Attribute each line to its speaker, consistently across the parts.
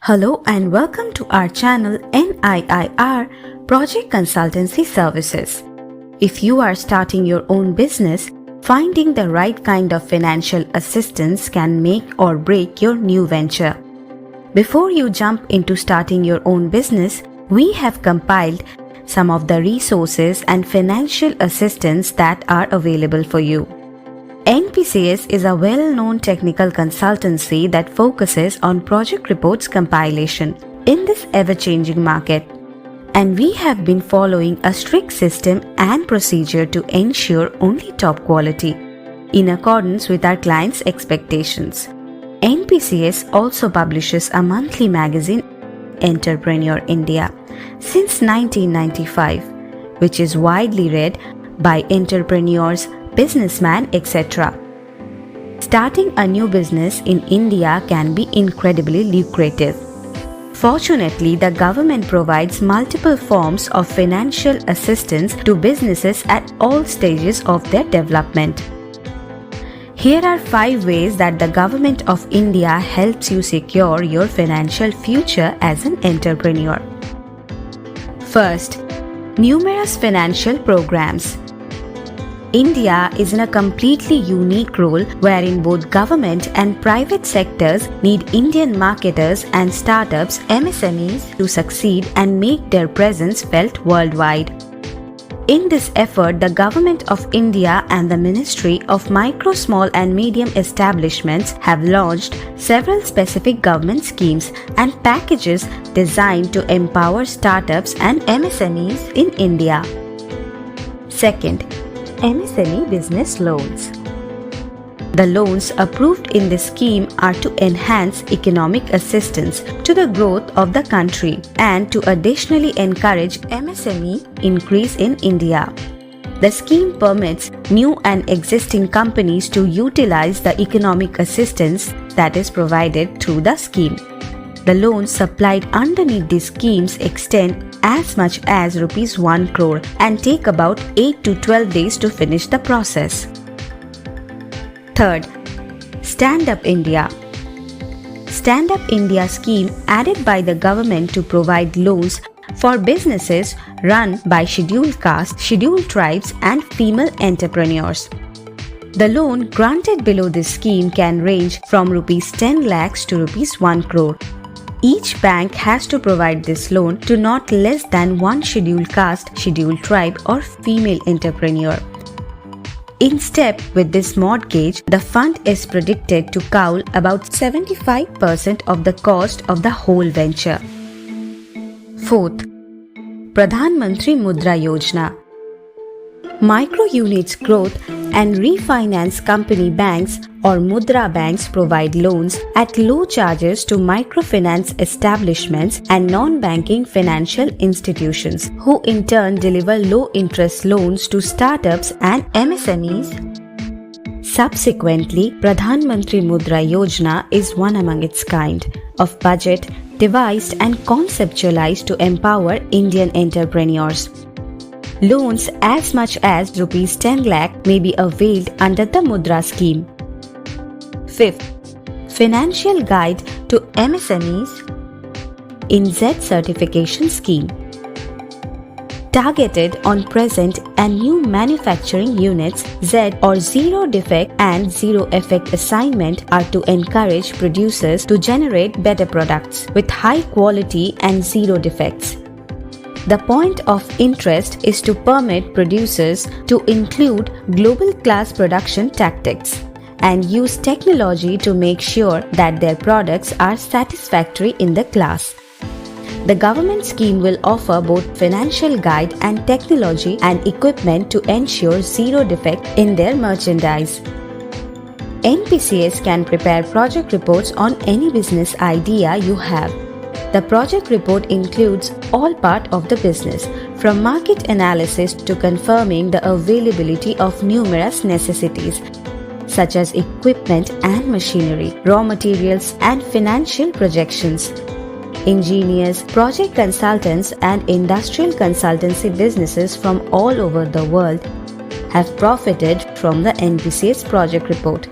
Speaker 1: Hello and welcome to our channel NIIR Project Consultancy Services. If you are starting your own business, finding the right kind of financial assistance can make or break your new venture. Before you jump into starting your own business, we have compiled some of the resources and financial assistance that are available for you. NPCS is a well-known technical consultancy that focuses on project reports compilation in this ever-changing market. And we have been following a strict system and procedure to ensure only top quality, in accordance with our clients' expectations. NPCS also publishes a monthly magazine, Entrepreneur India, since 1995, which is widely read by entrepreneurs, businessmen, etc. Starting a new business in India can be incredibly lucrative. Fortunately, the government provides multiple forms of financial assistance to businesses at all stages of their development. Here are 5 ways that the Government of India helps you secure your financial future as an entrepreneur. First, numerous financial programs. India is in a completely unique role wherein both government and private sectors need Indian marketers and startups (MSMEs) to succeed and make their presence felt worldwide. In this effort, the Government of India and the Ministry of Micro, Small and Medium Establishments have launched several specific government schemes and packages designed to empower startups and MSMEs in India. Second, MSME business loans. The loans approved in this scheme are to enhance economic assistance to the growth of the country and to additionally encourage MSME increase in India. The scheme permits new and existing companies to utilize the economic assistance that is provided through the scheme. The loans supplied underneath these schemes extend as much as Rs 1 crore and take about 8 to 12 days to finish the process. Third, Stand Up India. Stand Up India scheme added by the government to provide loans for businesses run by scheduled castes, scheduled tribes and female entrepreneurs. The loan granted below this scheme can range from Rs 10 lakhs to Rs 1 crore. Each bank has to provide this loan to not less than one scheduled caste, scheduled tribe or female entrepreneur. In step with this mortgage, the fund is predicted to cover about 75% of the cost of the whole venture. Fourth, Pradhan Mantri Mudra Yojana. Micro units growth and refinance company banks or Mudra banks provide loans at low charges to microfinance establishments and non-banking financial institutions, who in turn deliver low-interest loans to startups and MSMEs. Subsequently, Pradhan Mantri Mudra Yojana is one among its kind of budget devised and conceptualized to empower Indian entrepreneurs. Loans as much as Rs 10 lakh may be availed under the Mudra scheme. Fifth, Financial Guide to MSMEs in Z Certification Scheme. Targeted on present and new manufacturing units, Z or Zero Defect and Zero Effect assignment are to encourage producers to generate better products with high quality and zero defects. The point of interest is to permit producers to include global class production tactics and use technology to make sure that their products are satisfactory in the class. The government scheme will offer both financial guide and technology and equipment to ensure zero defect in their merchandise. NPCS can prepare project reports on any business idea you have. The project report includes all part of the business, from market analysis to confirming the availability of numerous necessities, such as equipment and machinery, raw materials and financial projections. Engineers, project consultants and industrial consultancy businesses from all over the world have profited from the NPCS project report.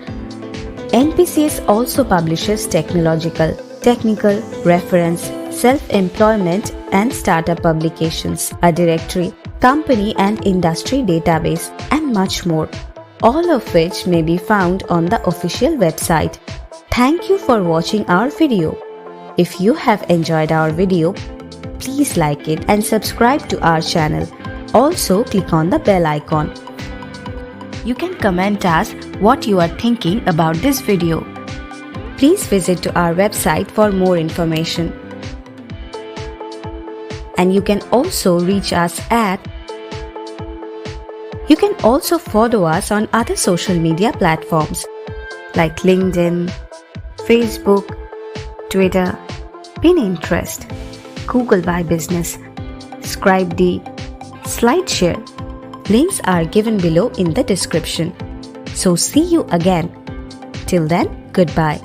Speaker 1: NPCS also publishes technological, technical, reference, self-employment and startup publications, a directory, company and industry database, and much more, all of which may be found on the official website. Thank you for watching our video. If you have enjoyed our video, please like it and subscribe to our channel. Also click on the bell icon. You can comment us what you are thinking about this video. Please visit to our website for more information. And you can also reach us at. You can also follow us on other social media platforms like LinkedIn, Facebook, Twitter, Pinterest, Google My Business, ScribeD, SlideShare. Links are given below in the description. So see you again. Till then, goodbye.